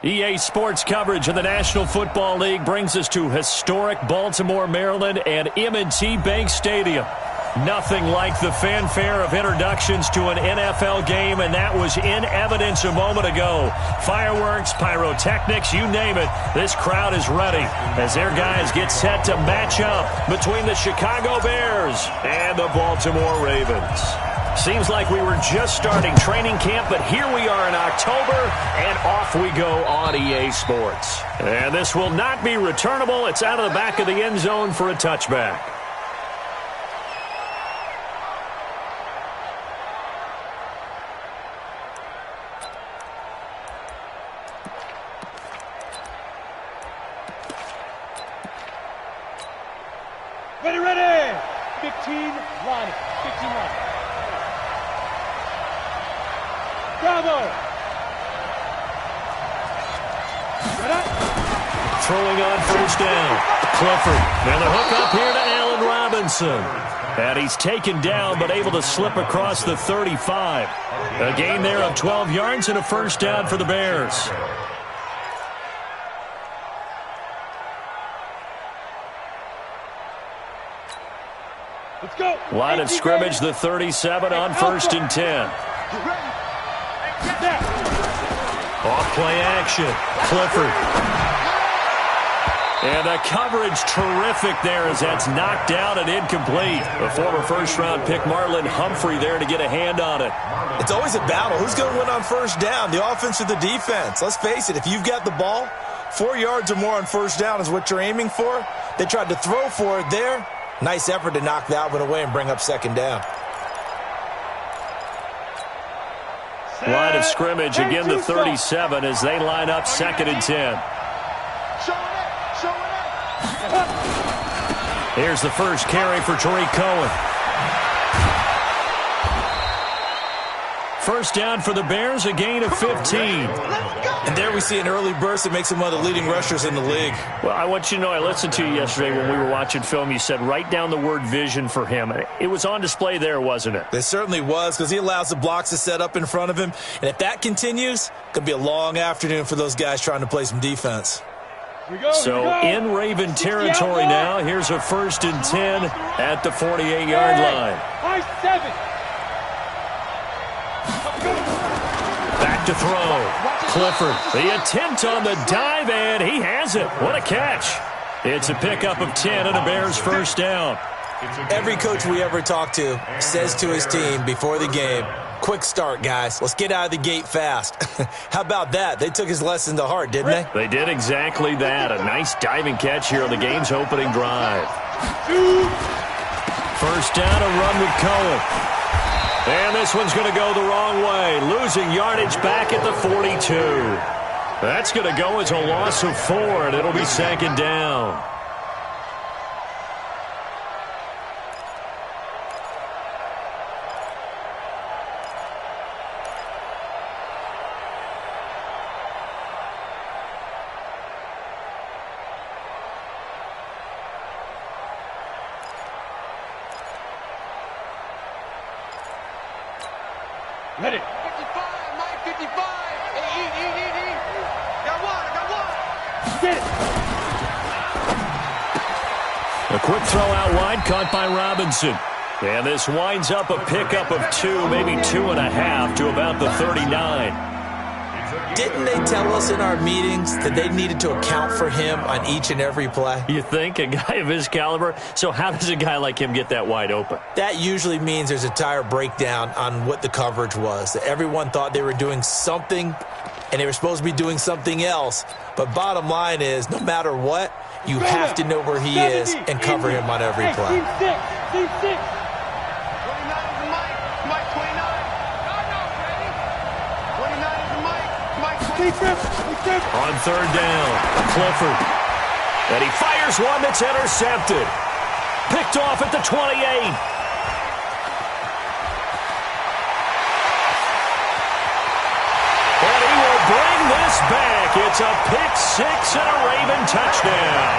EA Sports coverage of the National Football League brings us to historic Baltimore, Maryland, and M&T Bank Stadium. Nothing like the fanfare of introductions to an NFL game, and that was in evidence a moment ago. Fireworks, pyrotechnics, you name it, this crowd is ready as their guys get set to match up between the Chicago Bears and the Baltimore Ravens. Seems like we were just starting training camp, but here we are in October, and off we go on EA Sports. And this will not be returnable. It's out of the back of the end zone for a touchback. Ready! 15, line. 15, line. Bravo! Throwing on first down. Clifford. And the hook up here to Allen Robinson. And he's taken down but able to slip across the 35. A gain there of 12 yards and a first down for the Bears. Let's go. Line of scrimmage, the 37 on 1st and 10. Off play action. Clifford. And the coverage terrific there as that's knocked down and incomplete. The former first-round pick Marlon Humphrey there to get a hand on it. It's always a battle. Who's going to win on first down, the offense or the defense? Let's face it, if you've got the ball, 4 yards or more on first down is what you're aiming for. They tried to throw for it there. Nice effort to knock that one away and bring up second down. Line of scrimmage, again the 37 as they line up 2nd and 10. Here's the first carry for Tariq Cohen. First down for the Bears, a gain of 15. And there we see an early burst that makes him one of the leading rushers in the league. Well, I want you to know, I listened to you yesterday when we were watching film. You said write down the word vision for him. It was on display there, wasn't it? It certainly was, because he allows the blocks to set up in front of him. And if that continues, it could be a long afternoon for those guys trying to play some defense. So in Raven territory now, here's a 1st and 10 at the 48-yard line. Back to throw. Clifford, the attempt on the dive, and he has it. What a catch. It's a pickup of 10 and a Bears first down. Every coach we ever talk to says to his team before the game, quick start, guys. Let's get out of the gate fast. How about that? They took his lesson to heart, didn't they? They did exactly that. A nice diving catch here on the game's opening drive. First down, a run with Cohen. And this one's going to go the wrong way, losing yardage back at the 42. That's going to go as a loss of 4, and it'll be 2nd down. Ready. 55, Mike, 55. Hey, got one. Get it. A quick throw out wide, caught by Robinson. And this winds up a pickup of 2, maybe 2.5 to about the 39. Didn't they tell us in our meetings that they needed to account for him on each and every play? You think? A guy of his caliber? So how does a guy like him get that wide open? That usually means there's a tire breakdown on what the coverage was. Everyone thought they were doing something, and they were supposed to be doing something else. But bottom line is, no matter what, you have to know where he is and cover him on every play. Team 6. 29 is the Mike. Mike, 29. No, Brady. 29 is the Mike. Mike, 29. On 3rd down, Clifford. And he fires one that's intercepted. Picked off at the 28. Bring this back. It's a pick 6 and a Raven touchdown.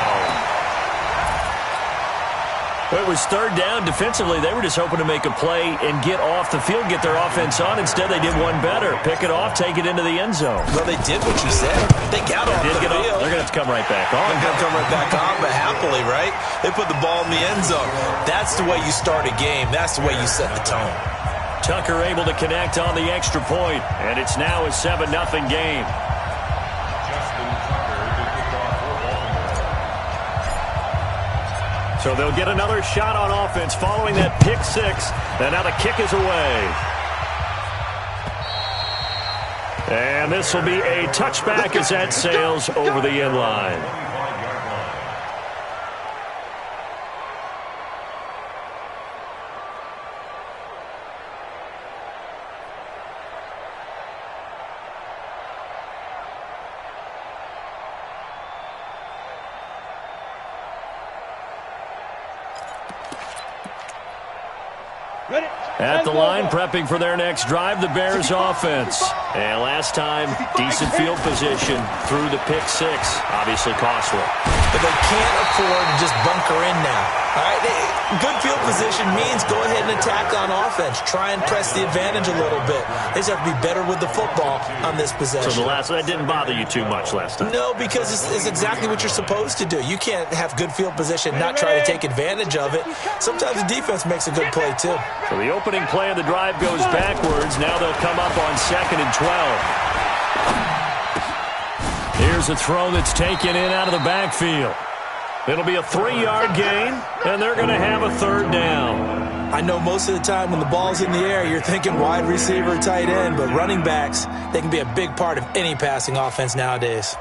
It was third down. Defensively, they were just hoping to make a play and get off the field, get their offense on. Instead, they did one better. Pick it off, take it into the end zone. Well, they did what you said. They got off the field. They're going to have to come right back on. They're going to come right back on, but happily, right? They put the ball in the end zone. That's the way you start a game. That's the way you set the tone. Tucker able to connect on the extra point, and it's now a 7-0 game. So they'll get another shot on offense following that pick six. And now the kick is away. And this will be a touchback as that sails over the end line. At the line, prepping for their next drive, the Bears offense. And last time, decent field position through the pick six. Obviously costly. But they can't afford to just bunker in now. All right, good field position means go ahead and attack on offense. Try and press the advantage a little bit. They just have to be better with the football on this possession. So that didn't bother you too much last time? No, because it's exactly what you're supposed to do. You can't have good field position, not try to take advantage of it. Sometimes the defense makes a good play, too. So the opening play of the drive goes backwards. Now they'll come up on 2nd and 12. Here's a throw that's taken in out of the backfield. It'll be a 3-yard gain, and they're going to have a third down. I know most of the time when the ball's in the air, you're thinking wide receiver, tight end, but running backs, they can be a big part of any passing offense nowadays.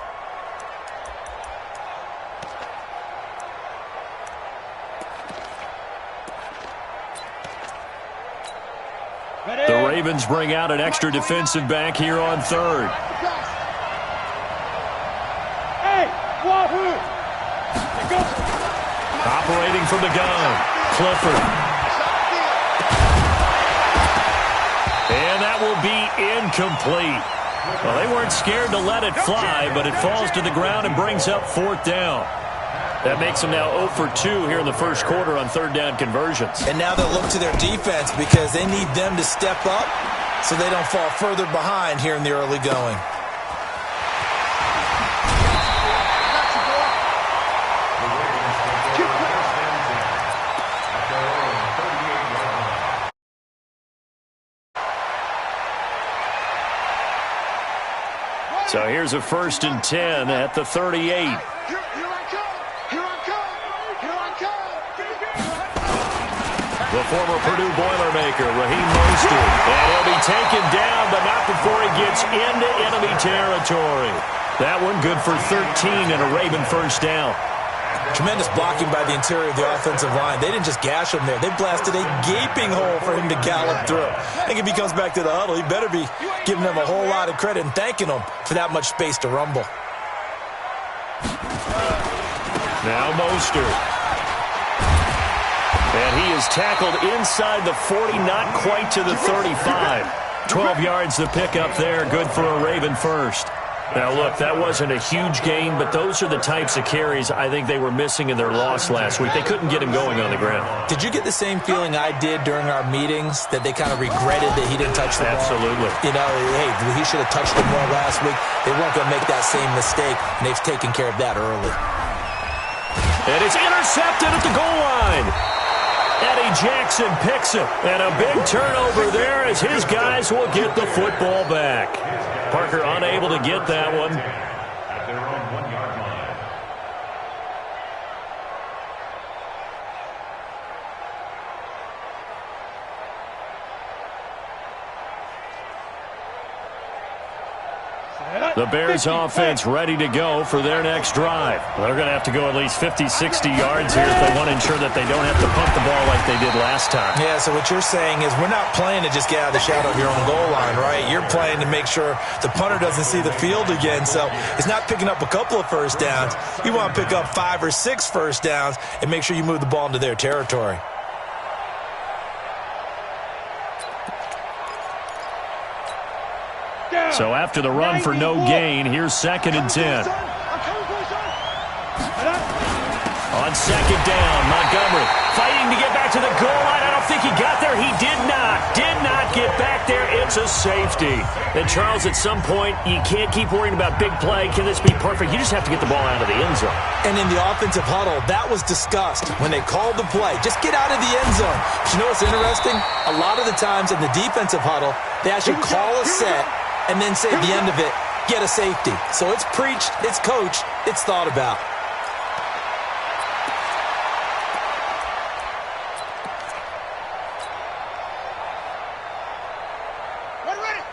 The Ravens bring out an extra defensive back here on third. Hey, Wahoo! Operating from the gun, Clifford. And that will be incomplete. Well, they weren't scared to let it fly, but it falls to the ground and brings up 4th down. That makes them now 0 for 2 here in the first quarter on third down conversions. And now they'll look to their defense because they need them to step up so they don't fall further behind here in the early going. So here's a 1st and 10 at the 38. The former Purdue Boilermaker, Raheem Mostert. And he'll be taken down, but not before he gets into enemy territory. That one good for 13 and a Raven first down. Tremendous blocking by the interior of the offensive line. They didn't just gash him there. They blasted a gaping hole for him to gallop through. I think if he comes back to the huddle, he better be giving them a whole lot of credit and thanking them for that much space to rumble. Now Mostert. And he is tackled inside the 40, not quite to the 35. 12 yards to pick up there, good for a Raven first. Now, look, that wasn't a huge gain, but those are the types of carries I think they were missing in their loss last week. They couldn't get him going on the ground. Did you get the same feeling I did during our meetings, that they kind of regretted that he didn't touch the ball? Absolutely. You know, hey, he should have touched the ball last week. They weren't going to make that same mistake, and they've taken care of that early. And it's intercepted at the goal line. Eddie Jackson picks it, and a big turnover there as his guys will get the football back. Parker unable to get that one. At their own 1-yard line. The Bears offense ready to go for their next drive. They're going to have to go at least 50, 60 yards here if they want to ensure that they don't have to punt the ball like they did last time. Yeah, so what you're saying is we're not playing to just get out of the shadow of your own goal line, right? You're playing to make sure the punter doesn't see the field again. So it's not picking up a couple of first downs. You want to pick up 5 or 6 first downs and make sure you move the ball into their territory. So after the run for no gain, here's 2nd and 10. On second down, Montgomery fighting to get back to the goal line. I don't think he got there. He did not get back there. It's a safety. And, Charles, at some point, you can't keep worrying about big play. Can this be perfect? You just have to get the ball out of the end zone. And in the offensive huddle, that was discussed when they called the play. Just get out of the end zone. But you know what's interesting? A lot of the times in the defensive huddle, they actually call a set and then say at the end of it, get a safety. So it's preached, it's coached, it's thought about.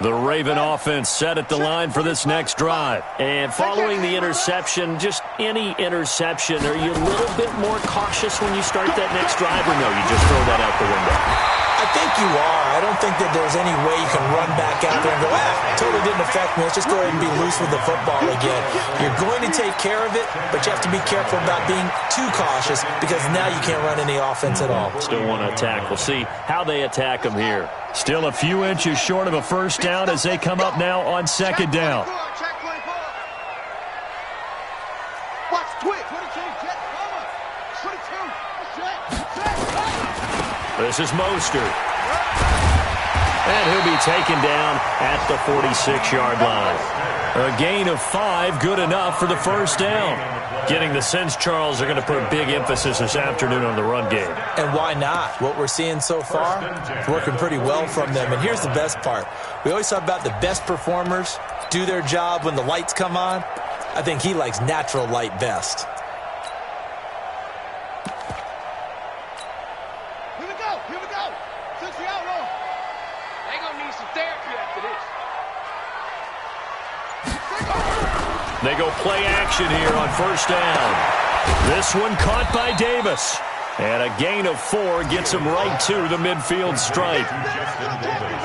The Raven offense set at the line for this next drive. And following the interception, just any interception, are you a little bit more cautious when you start that next drive, or no, you just throw that out the window? I think you are. I don't think that there's any way you can run back out there and go, totally didn't affect me. Let's just go ahead and be loose with the football again. You're going to take care of it, but you have to be careful about being too cautious because now you can't run any offense at all. Still want to attack. We'll see how they attack them here. Still a few inches short of a first down as they come up now on second down. Check 24. Watch quick. 22. Check. 22. This is Mostert. And he'll be taken down at the 46-yard line. A gain of 5, good enough for the first down. Getting the sense, Charles, they're going to put a big emphasis this afternoon on the run game. And why not? What we're seeing so far, it's working pretty well from them. And here's the best part. We always talk about the best performers do their job when the lights come on. I think he likes natural light best. Here we go. Since we out low, they going to need some therapy after this. They go play action here on first down. This one caught by Davis. And a gain of 4 gets him right to the midfield stripe.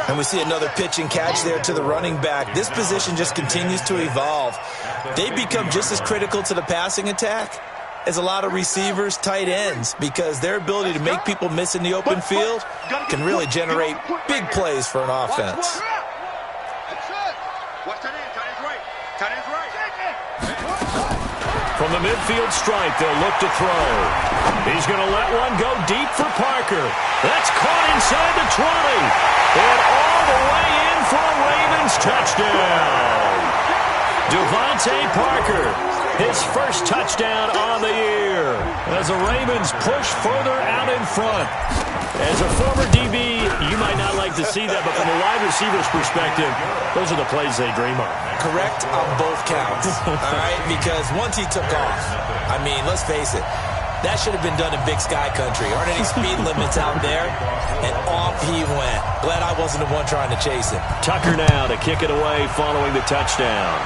And we see another pitch and catch there to the running back. This position just continues to evolve. They become just as critical to the passing attack as a lot of receivers, tight ends, because their ability to make people miss in the open field can really generate big plays for an offense. From the midfield stripe, they'll look to throw. He's going to let one go deep for Parker. That's caught inside the 20. And all the way in for a Ravens touchdown. Devontae Parker, his first touchdown on the year, as the Ravens push further out in front. As a former DB, you might not like to see that, but from a wide receiver's perspective, those are the plays they dream of. Correct on both counts, all right? Because once he took off, I mean, let's face it, that should have been done in Big Sky Country. Aren't any speed limits out there? And off he went. Glad I wasn't the one trying to chase him. Tucker now to kick it away following the touchdown.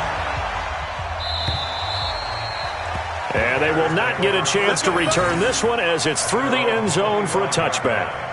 And they will not get a chance to return this one as it's through the end zone for a touchback.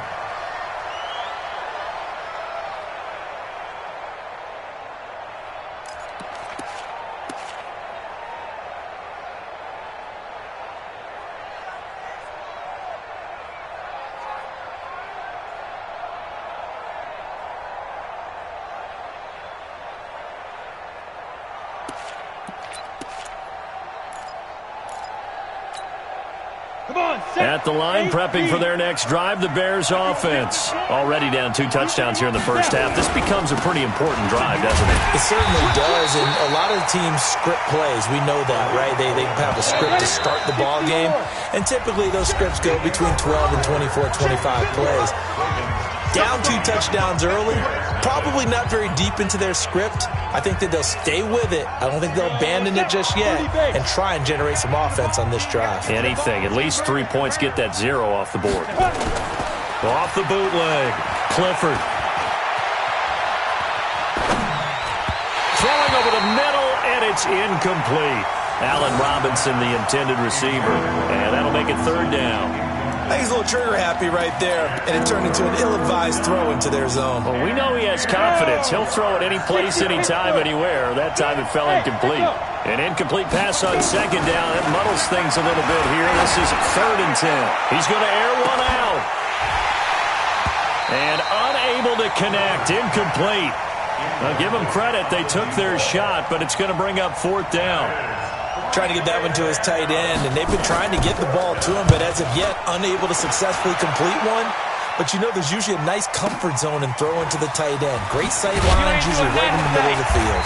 At the line, prepping for their next drive, the Bears offense. Already down 2 touchdowns here in the first half. This becomes a pretty important drive, doesn't it? It certainly does, and a lot of the teams script plays. We know that, right? They have a script to start the ball game, and typically those scripts go between 12 and 24, 25 plays. Down 2 touchdowns early, probably not very deep into their script. I think that they'll stay with it. I don't think they'll abandon it just yet and try and generate some offense on this drive. Anything. At least 3 points, get that 0 off the board. Off the bootleg. Clifford. Throwing over the middle, and it's incomplete. Allen Robinson, the intended receiver. And that'll make it 3rd down. I think he's a little trigger happy right there, and it turned into an ill-advised throw into their zone. Well, we know he has confidence. He'll throw it any place, anytime, anywhere. That time it fell incomplete. An incomplete pass on 2nd down. It muddles things a little bit here. This is 3rd and 10. He's going to air one out. And unable to connect. Incomplete. Now, give them credit. They took their shot, but it's going to bring up 4th down. Trying to get that one to his tight end, and they've been trying to get the ball to him, but as of yet, unable to successfully complete one. But you know there's usually a nice comfort zone in throwing to the tight end. Great sight lines, usually right in the middle of the field.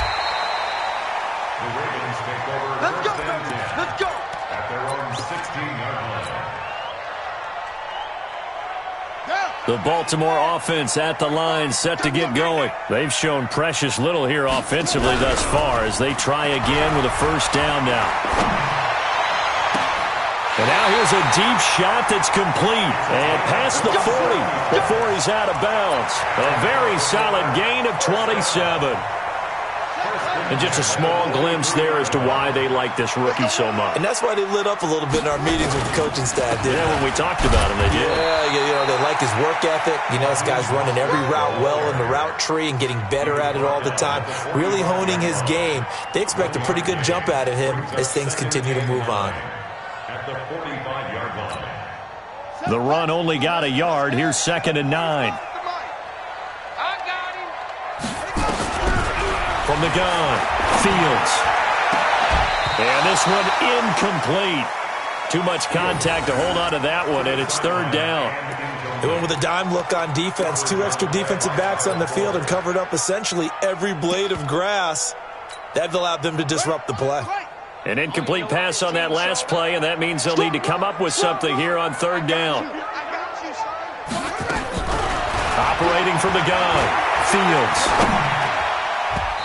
The Ravens take over. Let's go, first and 10 let's go. at their own 16-yard line. The Baltimore offense at the line, set to get going. They've shown precious little here offensively thus far as they try again with a first down now. And now here's a deep shot that's complete. And past the 40 before he's out of bounds. A very solid gain of 27. And just a small glimpse there as to why they like this rookie so much. And that's why they lit up a little bit in our meetings with the coaching staff, didn't when we talked about him, they did. Yeah, they like his work ethic. You know, this guy's running every route well in the route tree and getting better at it all the time, really honing his game. They expect a pretty good jump out of him as things continue to move on. At the 45-yard line. The run only got a yard. Here's 2nd and 9. From the gun, Fields. And this one incomplete. Too much contact to hold on to that one, and it's 3rd down. They went with a dime look on defense. 2 extra defensive backs on the field and covered up essentially every blade of grass. That allowed them to disrupt the play. An incomplete pass on that last play, and that means they'll need to come up with something here on 3rd down. Operating from the gun, Fields.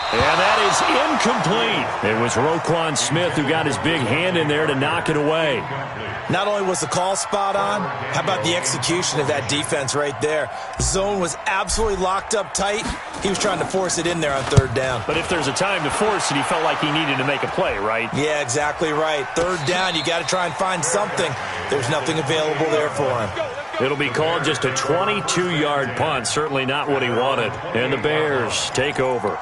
And that is incomplete. It was Roquan Smith who got his big hand in there to knock it away. Not only was the call spot on, how about the execution of that defense right there? The zone was absolutely locked up tight. He was trying to force it in there on 3rd down. But if there's a time to force it, he felt like he needed to make a play, right? Yeah, exactly right. 3rd down, you got to try and find something. There's nothing available there for him. It'll be called just a 22-yard punt. Certainly not what he wanted. And the Bears take over.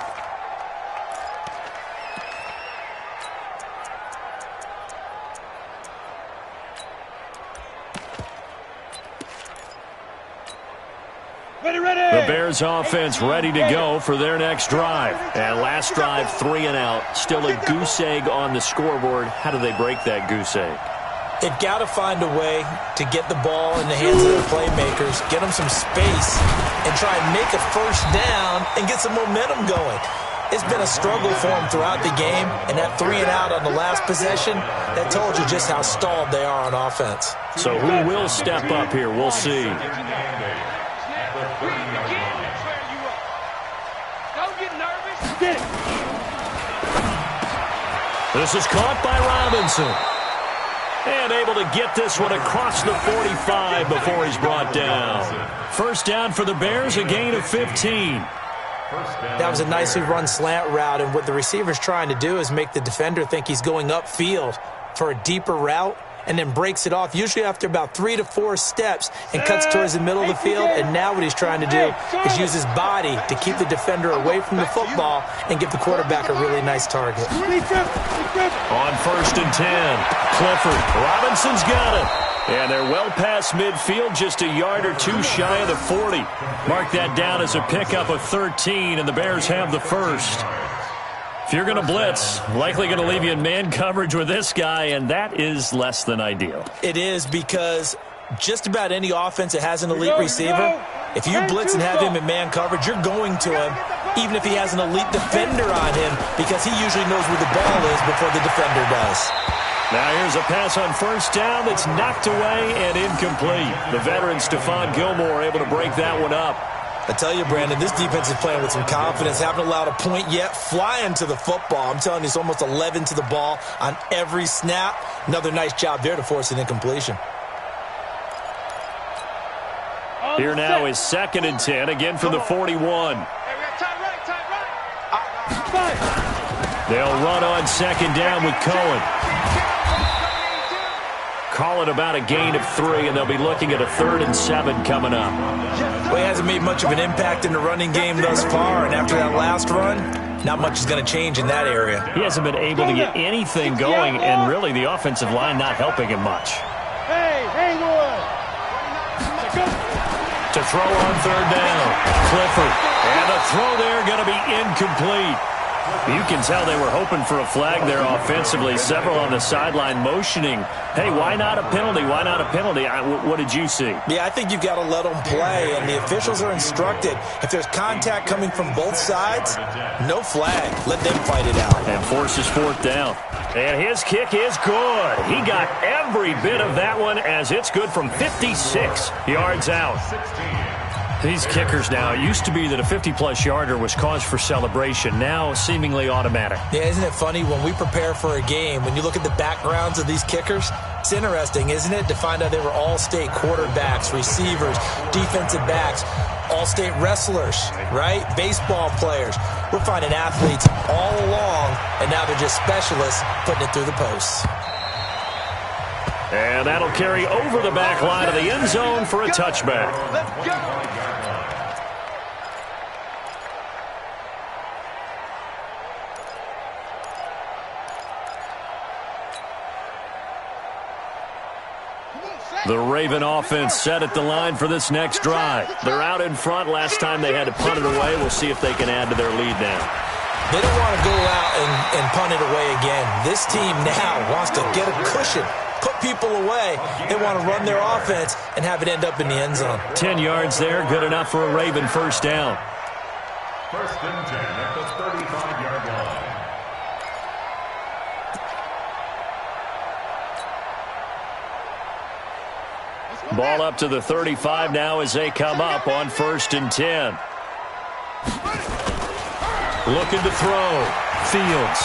The Bears offense ready to go for their next drive. And last drive, 3 and out. Still a goose egg on the scoreboard. How do they break that goose egg? They've got to find a way to get the ball in the hands of their playmakers, get them some space, and try and make a first down and get some momentum going. It's been a struggle for them throughout the game, and that 3 and out on the last possession, that told you just how stalled they are on offense. So who will step up here? We'll see. This is caught by Robinson. And able to get this one across the 45 before he's brought down. First down for the Bears, a gain of 15. That was a nicely run slant route, and what the receiver's trying to do is make the defender think he's going upfield for a deeper route, and then breaks it off, usually after about 3 to 4 steps, and cuts towards the middle of the field. And now what he's trying to do is use his body to keep the defender away from the football and give the quarterback a really nice target. On 1st and 10, Clifford. Robinson's got it. And they're well past midfield, just a yard or 2 shy of the 40. Mark that down as a pickup of 13, and the Bears have the first. If you're going to blitz, likely going to leave you in man coverage with this guy, and that is less than ideal. It is, because just about any offense that has an elite receiver, if you blitz and have him in man coverage, you're going to him, even if he has an elite defender on him, because he usually knows where the ball is before the defender does. Now here's a pass on first down that's knocked away and incomplete. The veteran Stephon Gilmore able to break that one up. I tell you, Brandon, this defense is playing with some confidence. Haven't allowed a point yet. Flying to the football. I'm telling you, it's almost 11 to the ball on every snap. Another nice job there to force an incompletion. Here now is 2nd and 10, again from the 41. They'll run on 2nd down with Cohen. Call it about a gain of 3, and they'll be looking at a 3rd and 7 coming up. Well, he hasn't made much of an impact in the running game thus far, and after that last run, not much is going to change in that area. He hasn't been able to get anything going, and really the offensive line not helping him much. Hey, hang on. To throw on 3rd down, Clifford. And the throw there going to be incomplete. You can tell they were hoping for a flag there offensively. Several on the sideline motioning, hey, why not a penalty? Why not a penalty? What did you see? Yeah, I think you've got to let them play, and the officials are instructed. If there's contact coming from both sides, no flag. Let them fight it out. And forces fourth down. And his kick is good. He got every bit of that one as it's good from 56 yards out. These kickers now, it used to be that a 50-plus yarder was cause for celebration. Now, seemingly automatic. Yeah, isn't it funny when we prepare for a game, when you look at the backgrounds of these kickers, it's interesting, isn't it, to find out they were all-state quarterbacks, receivers, defensive backs, all-state wrestlers, right? Baseball players. We're finding athletes all along, and now they're just specialists putting it through the posts. And that'll carry over the back line of the end zone for a touchback. Let's go. The Raven offense set at the line for this next drive. They're out in front. Last time they had to punt it away. We'll see if they can add to their lead now. They don't want to go out and punt it away again. This team now wants to get a cushion, put people away. They want to run their offense and have it end up in the end zone. 10 yards there, good enough for a Raven first down. First and 10 at the 35-yard line. Ball up to the 35 now as they come up on first and 10. Looking to throw. Fields.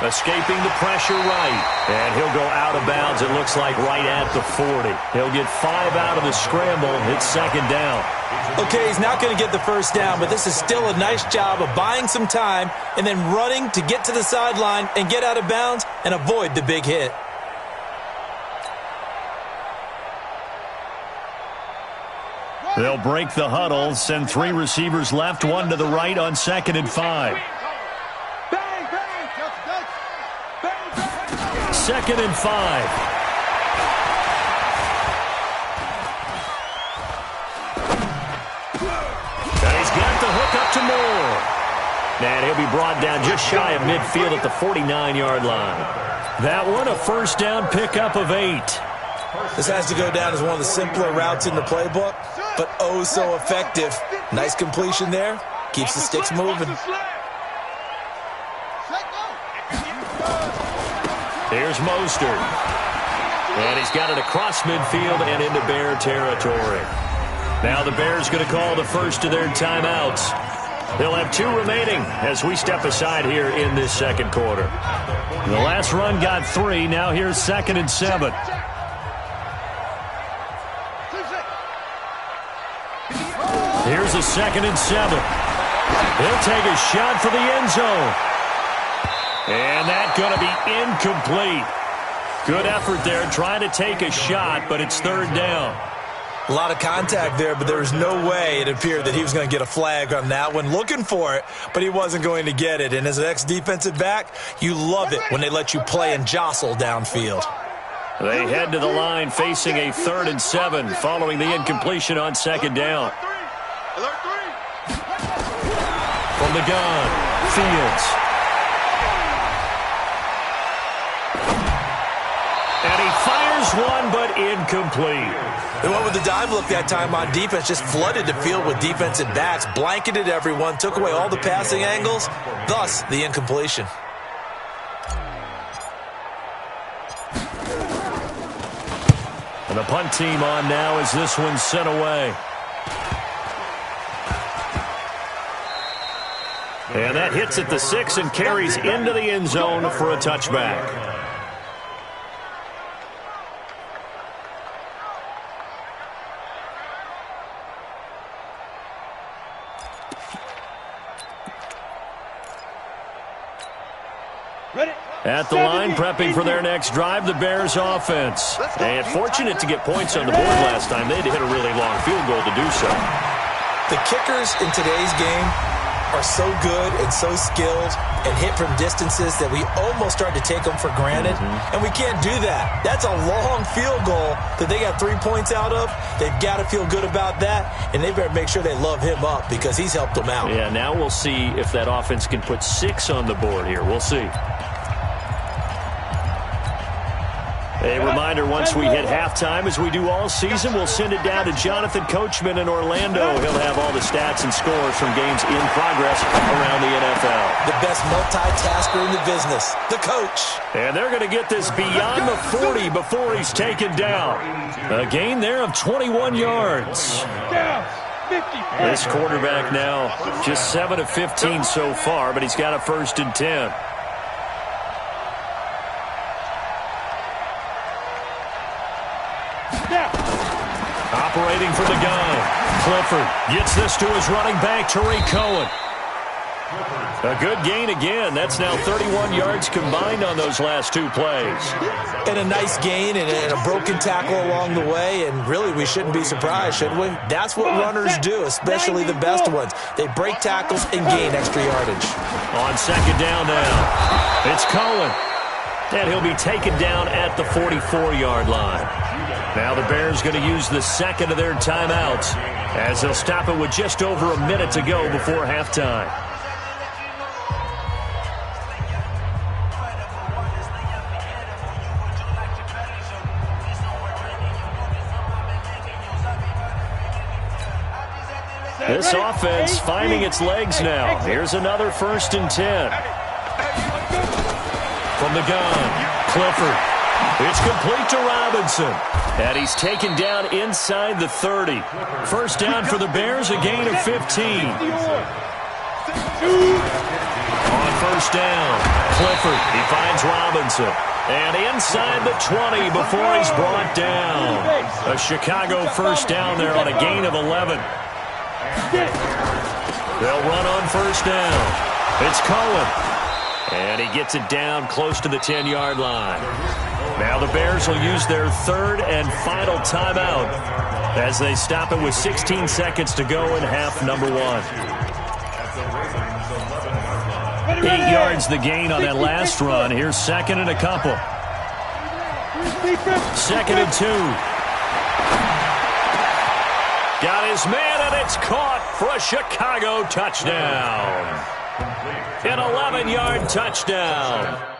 Escaping the pressure right. And he'll go out of bounds, it looks like, right at the 40. He'll get 5 out of the scramble. It's second down. Okay, he's not going to get the first down, but this is still a nice job of buying some time and then running to get to the sideline and get out of bounds and avoid the big hit. They'll break the huddle, send 3 receivers left, 1 to the right on second and 5. Second and 5. And he's got the hook up to Moore. And he'll be brought down just shy of midfield at the 49-yard line. That one, a first down pickup of 8. This has to go down as one of the simpler routes in the playbook, but oh so effective. Nice completion there. Keeps the sticks moving. Here's Mostert. And he's got it across midfield and into Bear territory. Now the Bears going to call the first of their timeouts. They'll have 2 remaining as we step aside here in this second quarter. The last run got 3. Now here's second and 7. Here's a second and 7. He'll take a shot for the end zone. And that's going to be incomplete. Good effort there trying to take a shot, but it's third down. A lot of contact there, but there was no way it appeared that he was going to get a flag on that one. Looking for it, but he wasn't going to get it. And as an ex-defensive back, you love it when they let you play and jostle downfield. They head to the line facing a third and 7 following the incompletion on second down. From the gun, Fields. And he fires one, but incomplete. They went with the dive look that time on defense, just flooded the field with defensive backs, blanketed everyone, took away all the passing angles, thus the incompletion. And the punt team on now as this one's sent away. And that hits at the 6 and carries into the end zone for a touchback. At the line, prepping for their next drive, the Bears offense. And fortunate to get points on the board last time. They had to hit a really long field goal to do so. The kickers in today's game, are so good and so skilled and hit from distances that we almost start to take them for granted, and we can't do that. That's a long field goal that they got 3 points out of. They've got to feel good about that, and they better make sure they love him up because he's helped them out. Yeah, now we'll see if that offense can put 6 on the board here. We'll see. A reminder, once we hit halftime, as we do all season, we'll send it down to Jonathan Coachman in Orlando. He'll have all the stats and scores from games in progress around the NFL. The best multitasker in the business, the coach. And they're going to get this beyond the 40 before he's taken down. A gain there of 21 yards. This quarterback now just 7 of 15 so far, but he's got a 1st and 10. Operating from the gun, Clifford gets this to his running back, Tariq Cohen. A good gain again. That's now 31 yards combined on those last 2 plays. And a nice gain and a broken tackle along the way, and really we shouldn't be surprised, should we? That's what runners do, especially the best ones. They break tackles and gain extra yardage. On 2nd down now, it's Cohen. And he'll be taken down at the 44-yard line. Now the Bears going to use the 2nd of their timeouts as they'll stop it with just over a minute to go before halftime. This offense finding its legs now. Here's another 1st and 10. From the gun, Clifford. It's complete to Robinson. And he's taken down inside the 30. 1st down for the Bears, a gain of 15. On 1st down, Clifford, he finds Robinson. And inside the 20 before he's brought down. A Chicago 1st down there on a gain of 11. They'll run on 1st down. It's Cohen. And he gets it down close to the 10-yard line. Now the Bears will use their 3rd and final timeout as they stop it with 16 seconds to go in half number 1. 8 yards the gain on that last run. Here's 2nd and a couple. 2nd and 2. Got his man, and it's caught for a Chicago touchdown. An 11-yard touchdown.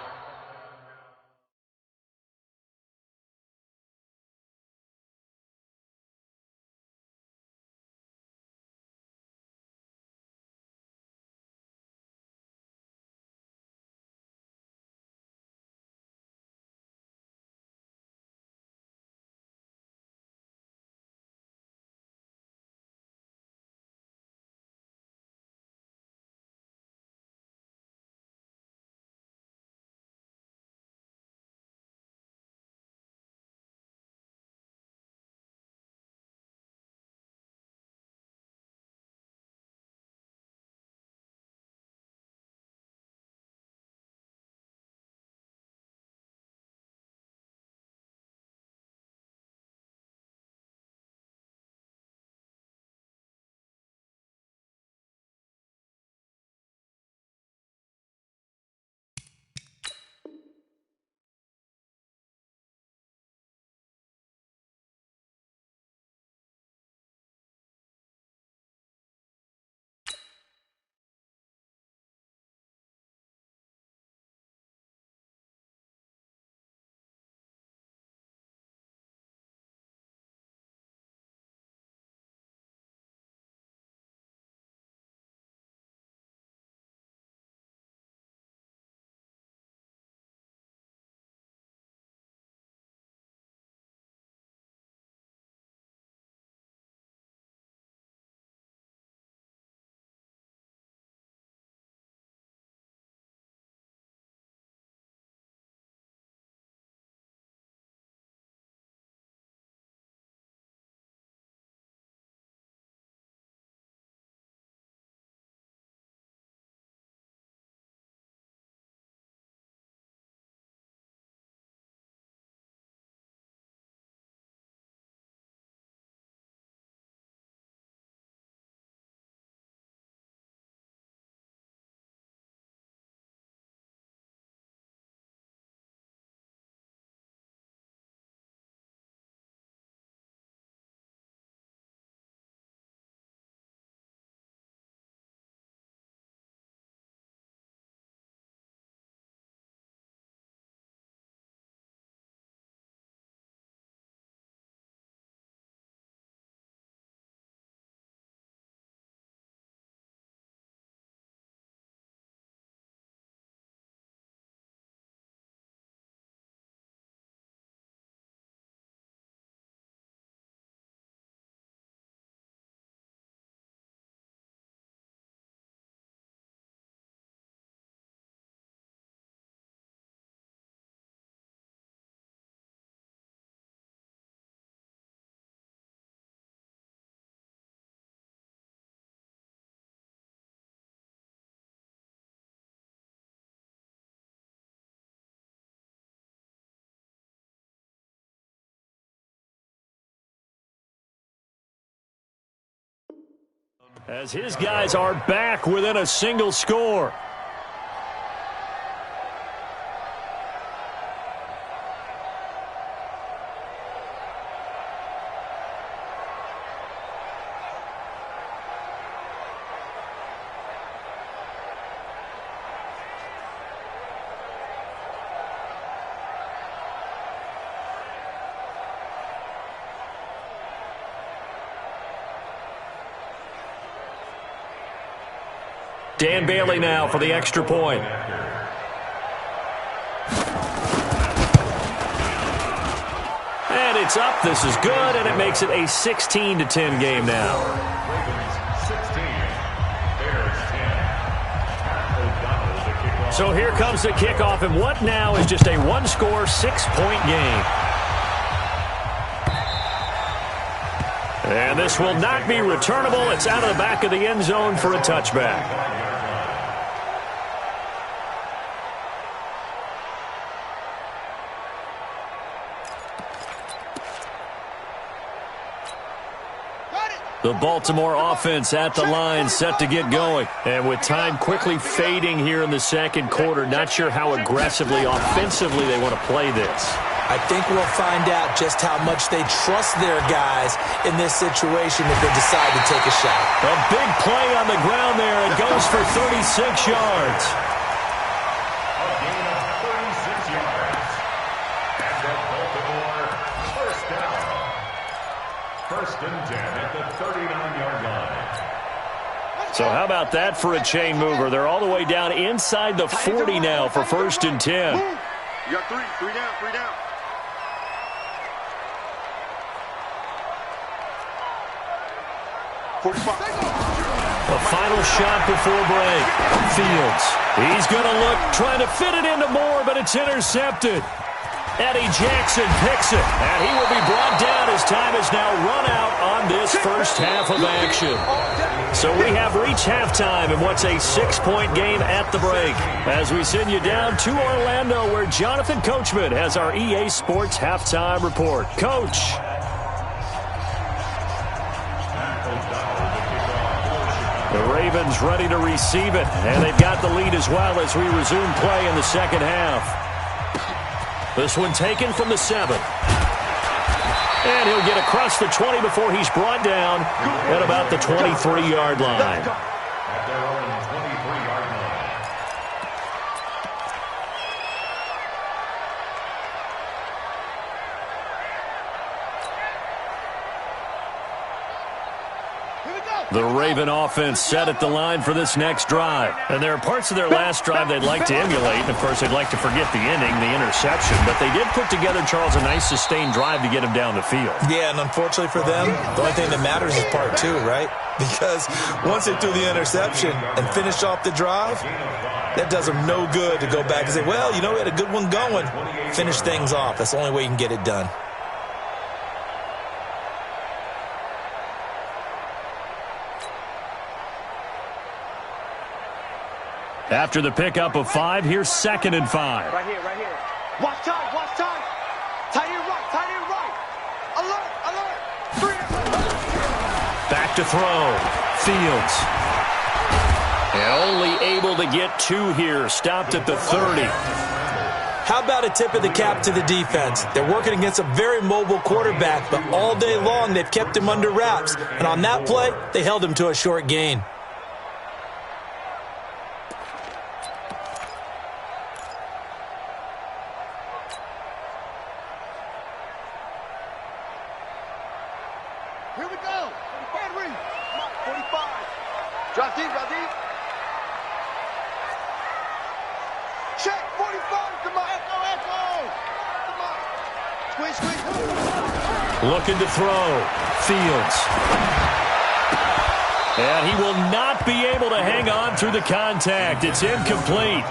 As his guys are back within a single score. Dan Bailey now for the extra point. And it's up. This is good, and it makes it a 16-10 game now. So here comes the kickoff, and what now is just a one-score, 6-point game. And this will not be returnable. It's out of the back of the end zone for a touchback. The Baltimore offense at the line, set to get going. And with time quickly fading here in the second quarter, not sure how aggressively, offensively they want to play this. I think we'll find out just how much they trust their guys in this situation if they decide to take a shot. A big play on the ground there. It goes for 36 yards. A gain of 36 yards. And the Baltimore first down. First and 10 at the 39-yard line. So how about that for a chain mover? They're all the way down inside the 40 now for first and 10. You got three down. 45. A final shot before break. Fields. He's going to look, trying to fit it into Moore, but it's intercepted. Eddie Jackson picks it, and he will be brought down as time is now run out on this first half of action. So we have reached halftime in what's a 6-point game at the break. As we send you down to Orlando, where Jonathan Coachman has our EA Sports halftime report. Coach. The Ravens ready to receive it, and they've got the lead as well as we resume play in the second half. This one taken from the 7. And he'll get across the 20 before he's brought down at about the 23-yard line. At their own 23-yard line. The Raven offense set at the line for this next drive. And there are parts of their last drive they'd like to emulate. And, of course, they'd like to forget the ending, the interception. But they did put together, Charles, a nice sustained drive to get him down the field. Yeah, and unfortunately for them, the only thing that matters is part 2, right? Because once they threw the interception and finished off the drive, that does them no good to go back and say, well, you know, we had a good one going. Finish things off. That's the only way you can get it done. After the pickup of 5, here's 2nd and 5. Right here. Watch time. Tight end right. Alert. 3. Back to throw. Fields. And only able to get 2 here. Stopped at the 30. How about a tip of the cap to the defense? They're working against a very mobile quarterback, but all day long they've kept him under wraps. And on that play, they held him to a short gain. Here we go. Henry. 45. Drop deep. Check. 45. Come on. Echo. Come on. Squeeze. Looking to throw. Fields. And he will not be able to hang on through the contact. It's incomplete.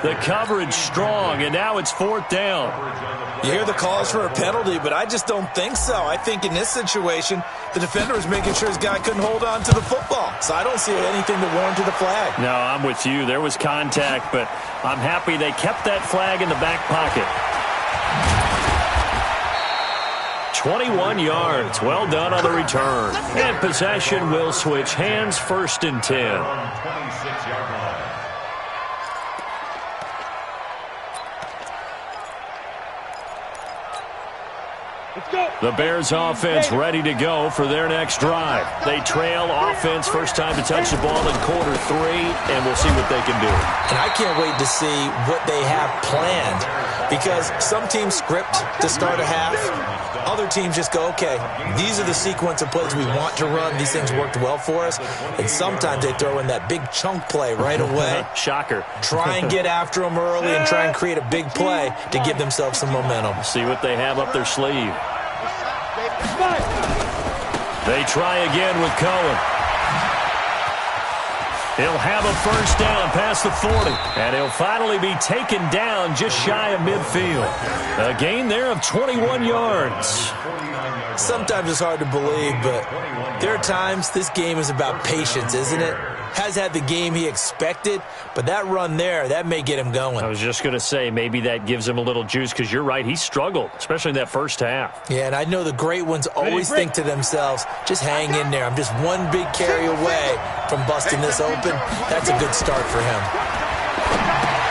The coverage strong, and now it's 4th down. You hear the calls for a penalty, but I just don't think so. I think in this situation, the defender was making sure his guy couldn't hold on to the football. So I don't see anything that warranted a flag. No, I'm with you. There was contact, but I'm happy they kept that flag in the back pocket. 21 yards. Well done on the return. And possession will switch hands, 1st and 10. 26-yard line. The Bears offense ready to go for their next drive. They trail offense, first time to touch the ball in quarter 3, and we'll see what they can do. And I can't wait to see what they have planned, because some teams script to start a half. Other teams just go, okay, these are the sequence of plays we want to run. These things worked well for us. And sometimes they throw in that big chunk play right away. Shocker. Try and get after them early and try and create a big play to give themselves some momentum. See what they have up their sleeve. They try again with Cohen. He'll have a first down past the 40. And he'll finally be taken down just shy of midfield. A gain there of 21 yards. Sometimes it's hard to believe, but there are times this game is about patience, isn't it? Has had the game he expected, but that run there, that may get him going. I was just going to say, maybe that gives him a little juice, because you're right, he struggled, especially in that first half. Yeah, and I know the great ones always think to themselves, just hang in there. I'm just one big carry away from busting this open. That's a good start for him.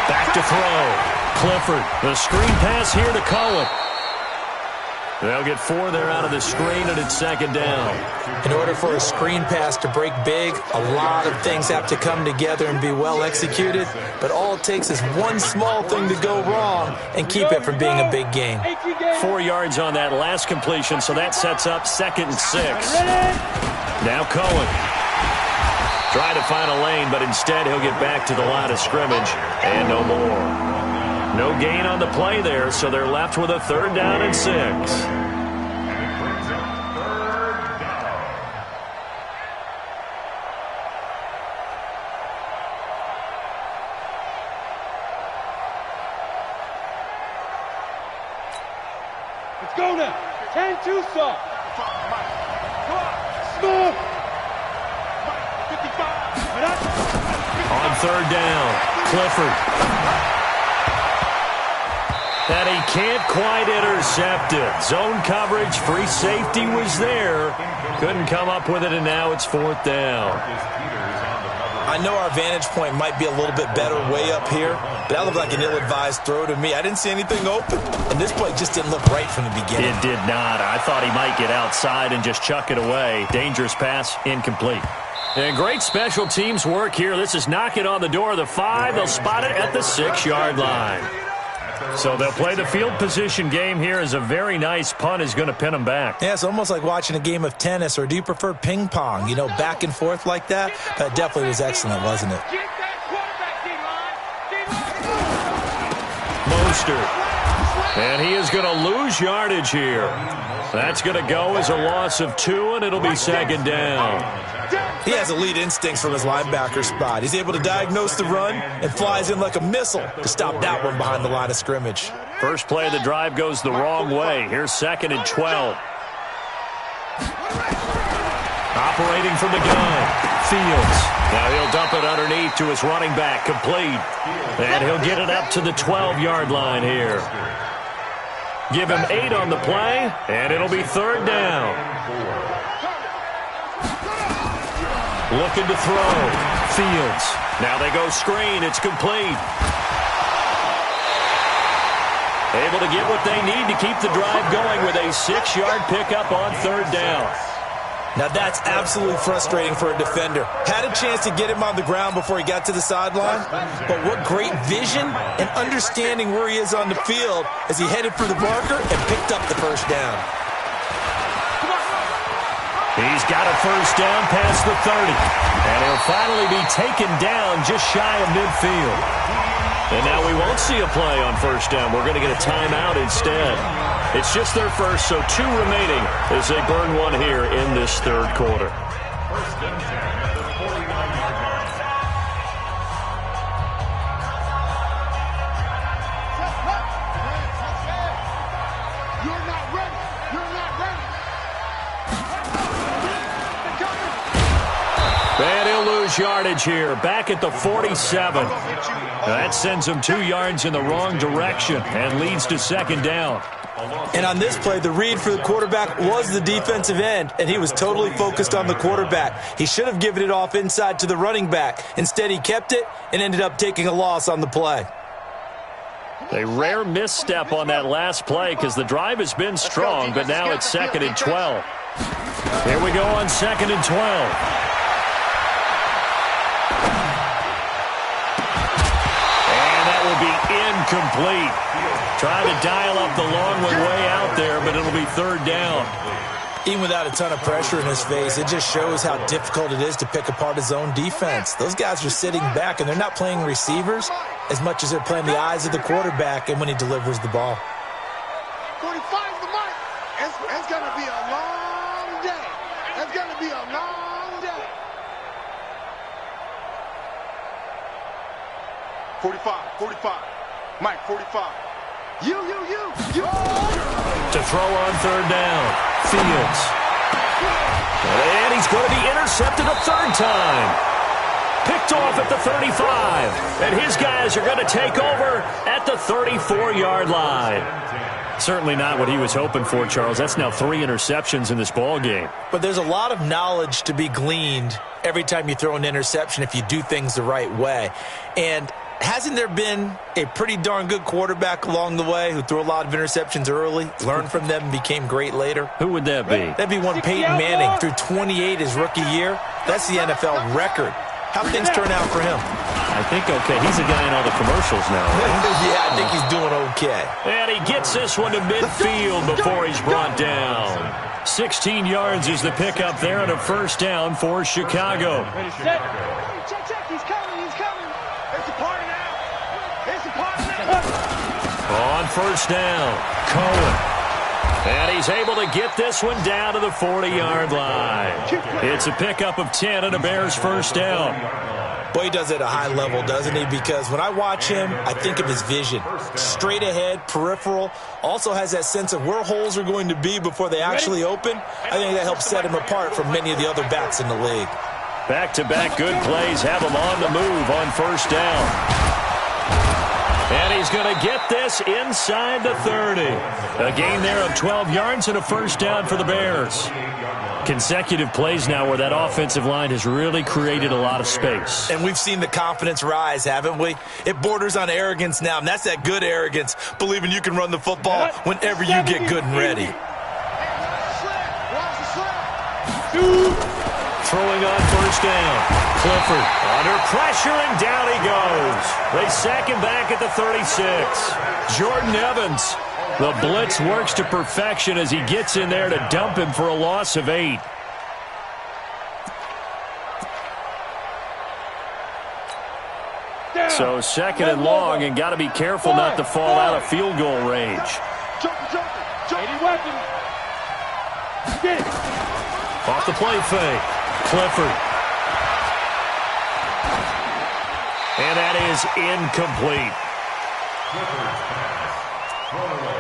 Back to throw. Clifford, the screen pass here to Cohen. They'll get 4 there out of the screen, and it's 2nd down. In order for a screen pass to break big, a lot of things have to come together and be well executed, but all it takes is one small thing to go wrong and keep it from being a big gain. 4 yards on that last completion, so that sets up 2nd and 6. Now Cohen. Try to find a lane, but instead he'll get back to the line of scrimmage, and no more. No gain on the play there, so they're left with a 3rd down and 6. And it brings up 3rd down. Let's go now. 10-2 stop. Smooth. 55. On 3rd down, Clifford. And he can't quite intercept it. Zone coverage, free safety was there. Couldn't come up with it, and now it's 4th down. I know our vantage point might be a little bit better way up here, but that looked like an ill-advised throw to me. I didn't see anything open, and this play just didn't look right from the beginning. It did not. I thought he might get outside and just chuck it away. Dangerous pass, incomplete. And great special teams work here. This is knocking on the door of the 5. They'll spot it at the 6-yard line. So they'll play the field position game here, as a very nice punt is going to pin them back. Yeah, it's almost like watching a game of tennis, or do you prefer ping pong? You know, back and forth like that? That definitely was excellent, wasn't it? Mostert. And he is going to lose yardage here. That's going to go as a loss of 2, and it'll be 2nd down. He has elite instincts from his linebacker spot. He's able to diagnose the run and flies in like a missile to stop that one behind the line of scrimmage. First play of the drive goes the wrong way. Here's 2nd and 12. Operating from the gun, Fields. Now he'll dump it underneath to his running back, complete. And he'll get it up to the 12-yard line here. Give him 8 on the play, and it'll be 3rd down. Looking to throw. Fields. Now they go screen. It's complete. Able to get what they need to keep the drive going with a 6-yard pickup on 3rd down. Now that's absolutely frustrating for a defender. Had a chance to get him on the ground before he got to the sideline, but what great vision and understanding where he is on the field as he headed for the marker and picked up the first down. He's got a first down past the 30. And he'll finally be taken down just shy of midfield. And now we won't see a play on first down. We're going to get a timeout instead. It's just their first, so 2 remaining as they burn 1 here in this 3rd quarter. 1st and 10 at the 49-yard line. You're not ready. You're not ready. And he'll lose yardage here, back at the 47. That sends him 2 yards in the wrong direction and leads to 2nd down. And on this play, the read for the quarterback was the defensive end, and he was totally focused on the quarterback. He should have given it off inside to the running back. Instead, he kept it and ended up taking a loss on the play. A rare misstep on that last play because the drive has been strong, but now it's 2nd and 12. Here we go on 2nd and 12. Incomplete. Trying to dial up the long one way out there, but it'll be 3rd down. Even without a ton of pressure in his face, it just shows how difficult it is to pick apart his own defense. Those guys are sitting back, and they're not playing receivers as much as they're playing the eyes of the quarterback and when he delivers the ball. 45 is the mark. It's going to be a long day. It's going to be a long day. 45. Mike, 45. You. To throw on 3rd down. Fields. And he's going to be intercepted a 3rd time. Picked off at the 35. And his guys are going to take over at the 34-yard line. Certainly not what he was hoping for, Charles. That's now 3 interceptions in this ball game. But there's a lot of knowledge to be gleaned every time you throw an interception if you do things the right way. And hasn't there been a pretty darn good quarterback along the way who threw a lot of interceptions early, learned from them, and became great later? Who would that be? That'd be one Peyton Manning. Threw 28 his rookie year. That's the NFL record. How things turn out for him? I think okay. He's a guy in all the commercials now, right? Yeah, I think he's doing okay. And he gets this one to midfield before he's brought down. 16 yards is the pickup there and a 1st down for Chicago. Check. He's coming. It's a party now. It's a party now. On 1st down, Cohen. And he's able to get this one down to the 40-yard line. It's a pickup of 10 and a Bears 1st down. Boy, he does it at a high level, doesn't he? Because when I watch him, I think of his vision. Straight ahead, peripheral. Also has that sense of where holes are going to be before they actually open. I think that helps set him apart from many of the other backs in the league. Back-to-back good plays have him on the move on 1st down. And he's going to get this inside the 30. A gain there of 12 yards and a 1st down for the Bears. Consecutive plays now where that offensive line has really created a lot of space. And we've seen the confidence rise, haven't we? It borders on arrogance now, and that's that good arrogance, believing you can run the football whenever you get good and ready. Throwing on 1st down. Clifford under pressure, and down he goes. They sack him back at the 36. Jordan Evans. The blitz works to perfection as he gets in there to dump him for a loss of 8. So 2nd and long, and got to be careful not to fall out of field goal range. Off the play fake. Clifford. And that is incomplete. Clifford's pass. Thrown away.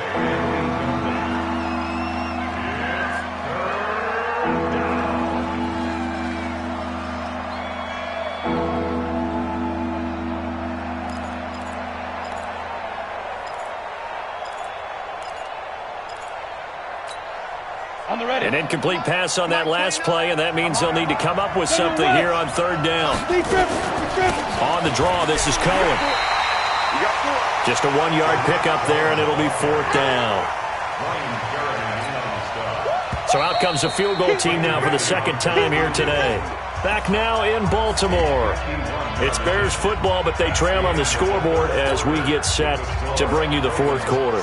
An incomplete pass on that last play, and that means they'll need to come up with something here on 3rd down. On the draw, this is Cohen. Just a 1-yard pickup there, and it'll be 4th down. So out comes a field goal team now for the 2nd time here today. Back now in Baltimore. It's Bears football, but they trail on the scoreboard as we get set to bring you the 4th quarter.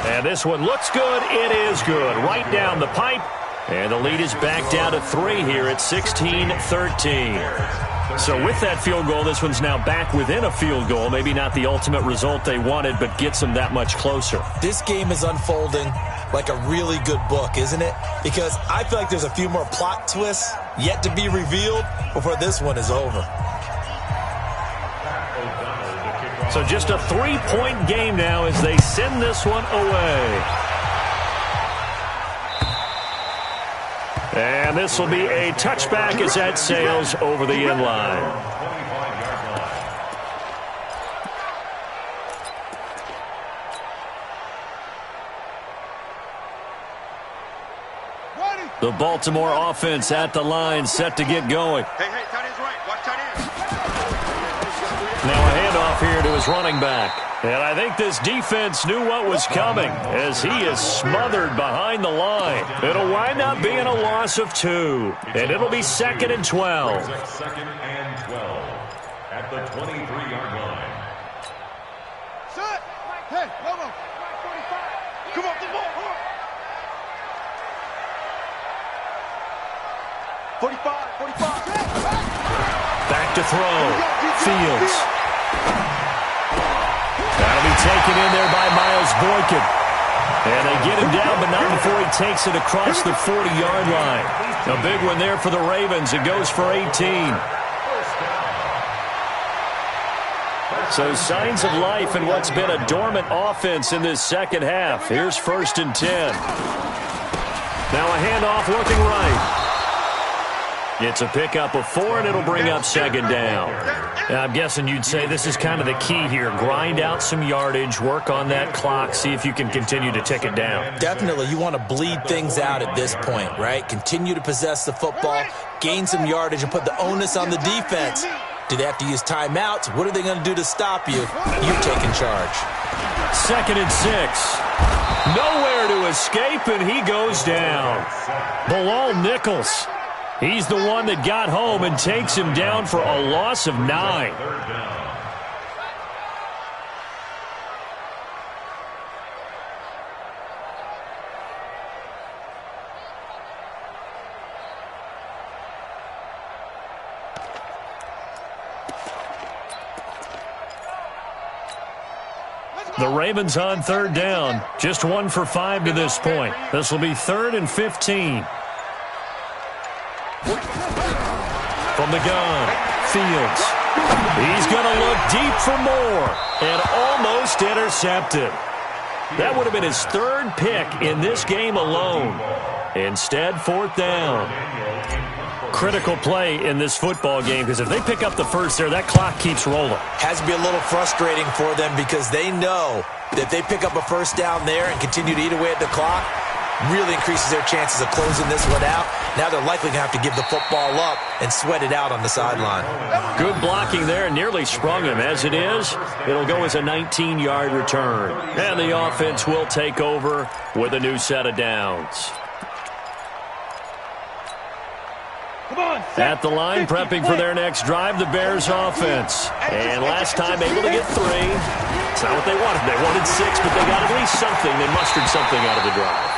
And this one looks good. It is good. Right down the pipe. And the lead is back down to 3 here at 16-13. So with that field goal, this one's now back within a field goal. Maybe not the ultimate result they wanted, but gets them that much closer. This game is unfolding like a really good book, isn't it? Because I feel like there's a few more plot twists yet to be revealed before this one is over. So just a 3-point game now as they send this one away. And this will be a touchback as that sails over the end line. The Baltimore offense at the line, set to get going. Hey, tight end's right. Watch tight end. Now a handoff here to his running back. And I think this defense knew what was coming as he is smothered behind the line. It'll wind up being a loss of 2. And it'll be 2nd and 12. 2nd and 12 at the 23-yard line. Set. Hey, Lobo. Come on, come on. 45. Back to throw. Fields. That'll be taken in there by Miles Boykin. And they get him down, but not before he takes it across the 40-yard line. A big one there for the Ravens. It goes for 18. So signs of life in what's been a dormant offense in this second half. Here's 1st and 10. Now a handoff looking right. It's a pickup of 4, and it'll bring up 2nd down. Now, I'm guessing you'd say this is kind of the key here. Grind out some yardage, work on that clock, see if you can continue to tick it down. Definitely, you want to bleed things out at this point, right? Continue to possess the football, gain some yardage, and put the onus on the defense. Do they have to use timeouts? What are they going to do to stop you? You're taking charge. 2nd and 6. Nowhere to escape, and he goes down. Bilal Nichols. He's the one that got home and takes him down for a loss of 9. The Ravens on 3rd down. Just 1 for 5 to this point. This will be 3rd and 15. From the gun, Fields. He's going to look deep for more and almost intercepted. That would have been his 3rd pick in this game alone. Instead, 4th down. Critical play in this football game because if they pick up the first there, that clock keeps rolling. Has to be a little frustrating for them because they know that if they pick up a first down there and continue to eat away at the clock, really increases their chances of closing this one out. Now they're likely going to have to give the football up and sweat it out on the sideline. Good blocking there, nearly sprung him. As it is, it'll go as a 19-yard return. And the offense will take over with a new set of downs. At the line, prepping for their next drive, the Bears offense. And last time able to get 3. It's not what they wanted. They wanted 6, but they got at least something. They mustered something out of the drive.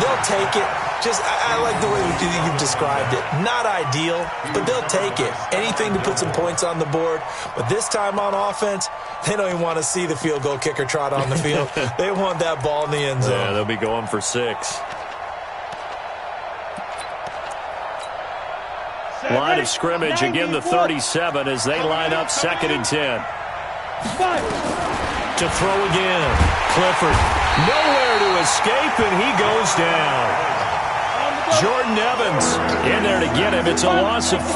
They'll take it. I like the way you've described it. Not ideal, but they'll take it. Anything to put some points on the board. But this time on offense, they don't even want to see the field goal kicker trot on the field. They want that ball in the end zone. Yeah, they'll be going for 6. Line of scrimmage, again the 37 as they line up 2nd and 10. To throw again. Clifford. Nowhere to escape, and he goes down. Jordan Evans in there to get him. It's a loss of 5.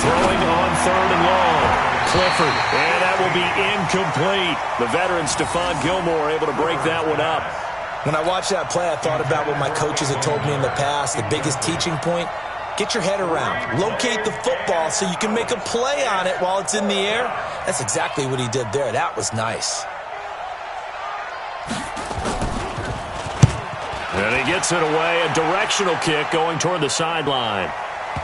Throwing on 3rd and long. Clifford, and that will be incomplete. The veteran Stephon Gilmore able to break that one up. When I watched that play, I thought about what my coaches had told me in the past. The biggest teaching point, get your head around. Locate the football so you can make a play on it while it's in the air. That's exactly what he did there. That was nice. And he gets it away. A directional kick going toward the sideline.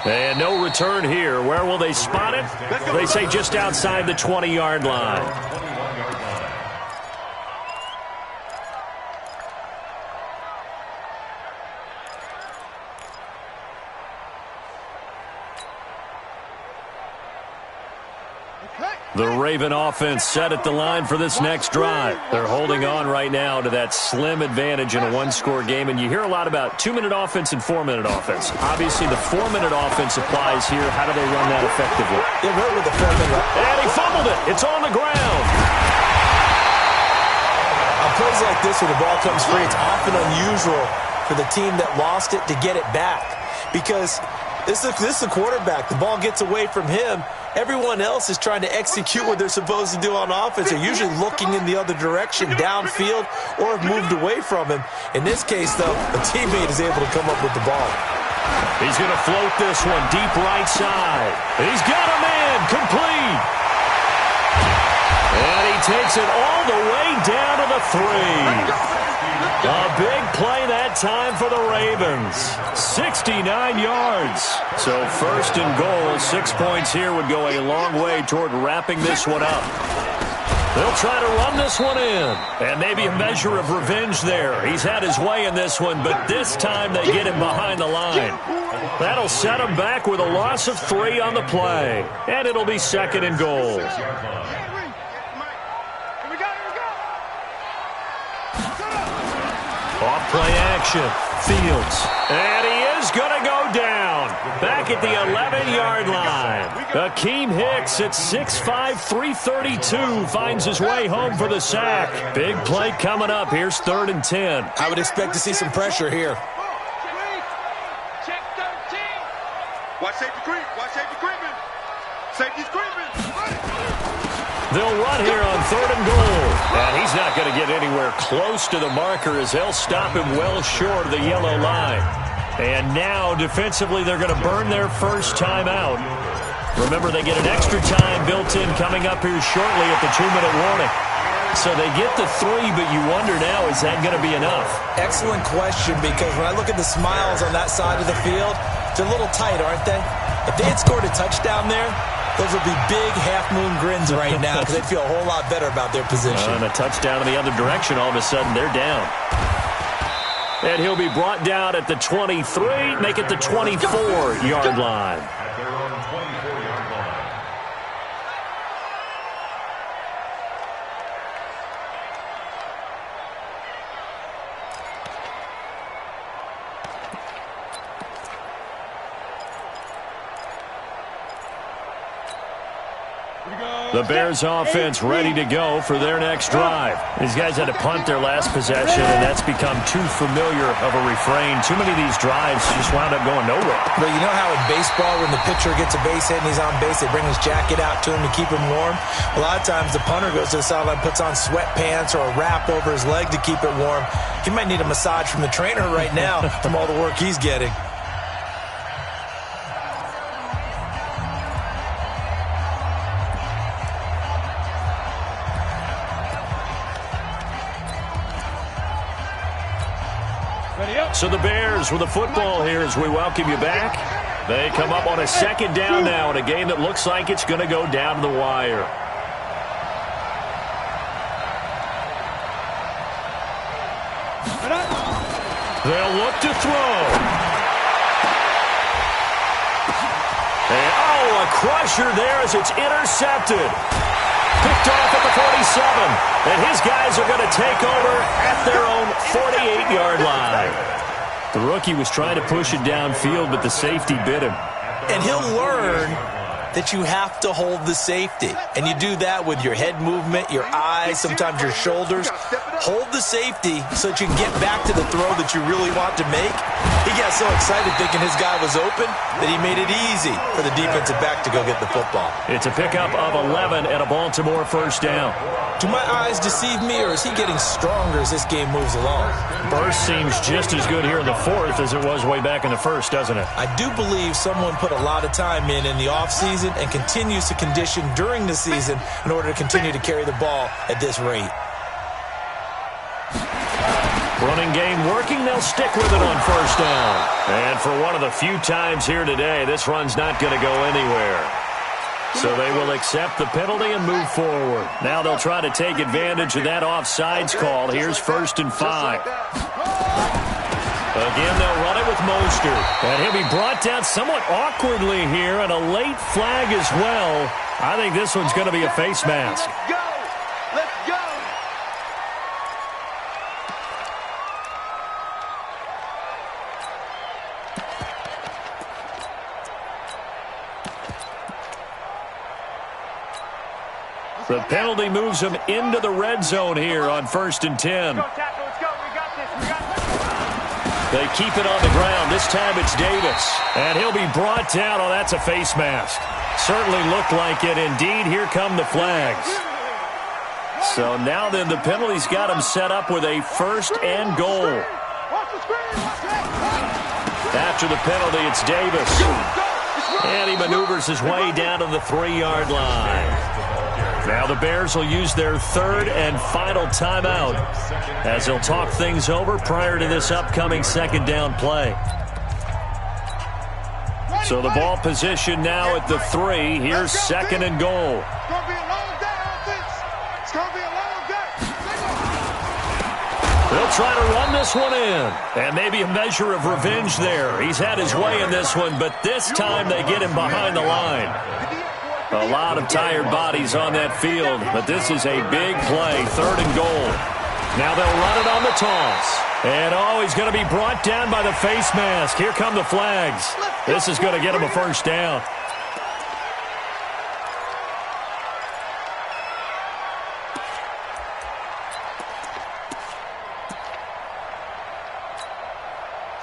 And no return here. Where will they spot it? They say just outside the 20-yard line. The Raven offense set at the line for this next drive. They're holding on right now to that slim advantage in a one-score game. And you hear a lot about 2-minute offense and 4-minute offense. Obviously, the 4-minute offense applies here. How do they run that effectively? They went with the 4-minute. And he fumbled it. It's on the ground. On plays like this where the ball comes free, it's often unusual for the team that lost it to get it back. Because this is the quarterback. The ball gets away from him. Everyone else is trying to execute what they're supposed to do on offense. They're usually looking in the other direction, downfield, or have moved away from him. In this case, though, a teammate is able to come up with the ball. He's going to float this one deep right side. He's got him in, complete. And he takes it all the way down to the 3. A big play that time for the Ravens. 69 yards. So first and goal, 6 points here would go a long way toward wrapping this one up. They'll try to run this one in. And maybe a measure of revenge there. He's had his way in this one, but this time they get him behind the line. That'll set him back with a loss of 3 on the play. And it'll be second and goal. Off-play action. Fields. And he is going to go down. Back at the 11-yard line. Akeem Hicks at 6'5", 332 finds his way home for the sack. Big play coming up. Here's 3rd and 10. I would expect to see some pressure here. Check 13. Watch safety creep. Watch safety creeping. Safety's creeping. They'll run here on 3rd and goal. And he's not going to get anywhere close to the marker as they'll stop him well short of the yellow line. And now, defensively, they're going to burn their first time out. Remember, they get an extra time built in coming up here shortly at the 2-minute warning. So they get the 3, but you wonder now, is that going to be enough? Excellent question, because when I look at the smiles on that side of the field, they're a little tight, aren't they? If they had scored a touchdown there, those would be big half-moon grins right now because they'd feel a whole lot better about their position. And a touchdown in the other direction, all of a sudden they're down. And he'll be brought down at the 23, make it the 24-yard line. At their own 24-yard line. The Bears offense ready to go for their next drive. These guys had to punt their last possession, and that's become too familiar of a refrain. Too many of these drives just wound up going nowhere. But you know how in baseball, when the pitcher gets a base hit and he's on base, they bring his jacket out to him to keep him warm? A lot of times the punter goes to the sideline, puts on sweatpants or a wrap over his leg to keep it warm. He might need a massage from the trainer right now from all the work he's getting. So the Bears with the football here as we welcome you back. They come up on a 2nd down now in a game that looks like it's going to go down to the wire. They'll look to throw. And, a crusher there as it's intercepted. Picked off at the 47. And his guys are going to take over at their own 48-yard line. The rookie was trying to push it downfield, but the safety bit him. And he'll learn that you have to hold the safety. And you do that with your head movement, your eyes, sometimes your shoulders. Hold the safety so that you can get back to the throw that you really want to make. He got so excited thinking his guy was open that he made it easy for the defensive back to go get the football. It's a pickup of 11 and a Baltimore first down. Do my eyes deceive me, or is he getting stronger as this game moves along? Burst seems just as good here in the 4th as it was way back in the 1st, doesn't it? I do believe someone put a lot of time in the offseason and continues to condition during the season in order to continue to carry the ball at this rate. Running game working, they'll stick with it on first down. And for one of the few times here today, this run's not going to go anywhere. So they will accept the penalty and move forward. Now they'll try to take advantage of that offsides call. Here's 1st and 5. Again, they'll run it with Mostert. And he'll be brought down somewhat awkwardly here, and a late flag as well. I think this one's going to be a face mask. Let's go. Let's go. The penalty moves him into the red zone here on 1st and 10. Let's go. We got this. We got this. They keep it on the ground. This time it's Davis. And he'll be brought down. Oh, that's a face mask. Certainly looked like it. Indeed, here come the flags. So now then the penalty's got him set up with a first and goal. After the penalty, it's Davis. And he maneuvers his way down to the 3-yard line. Now the Bears will use their third and final timeout as they'll talk things over prior to this upcoming second down play. So the ball position now at the 3. Here's second and goal. They'll try to run this one in. And maybe a measure of revenge there. He's had his way in this one, but this time they get him behind the line. A lot of tired bodies on that field, but this is a big play, third and goal. Now they'll run it on the toss. And, he's going to be brought down by the face mask. Here come the flags. This is going to get him a first down.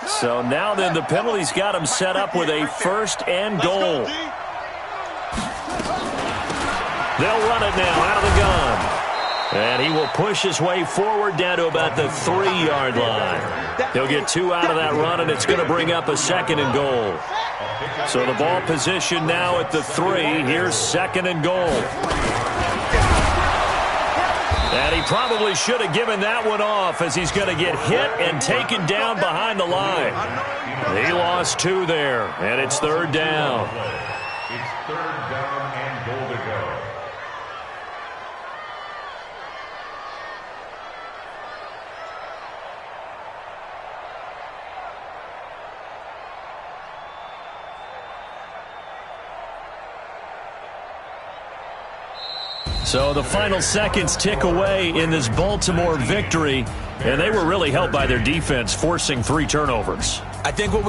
So now then the penalty's got him set up with a first and goal. They'll run it now out of the gun. And he will push his way forward down to about the 3-yard line. He'll get 2 out of that run, and it's going to bring up a second and goal. So the ball position now at the 3. Here's second and goal. And he probably should have given that one off as he's going to get hit and taken down behind the line. He lost 2 there, and it's third down. It's third down and goal to go. So the final seconds tick away in this Baltimore victory, and they were really helped by their defense forcing 3 turnovers. I think what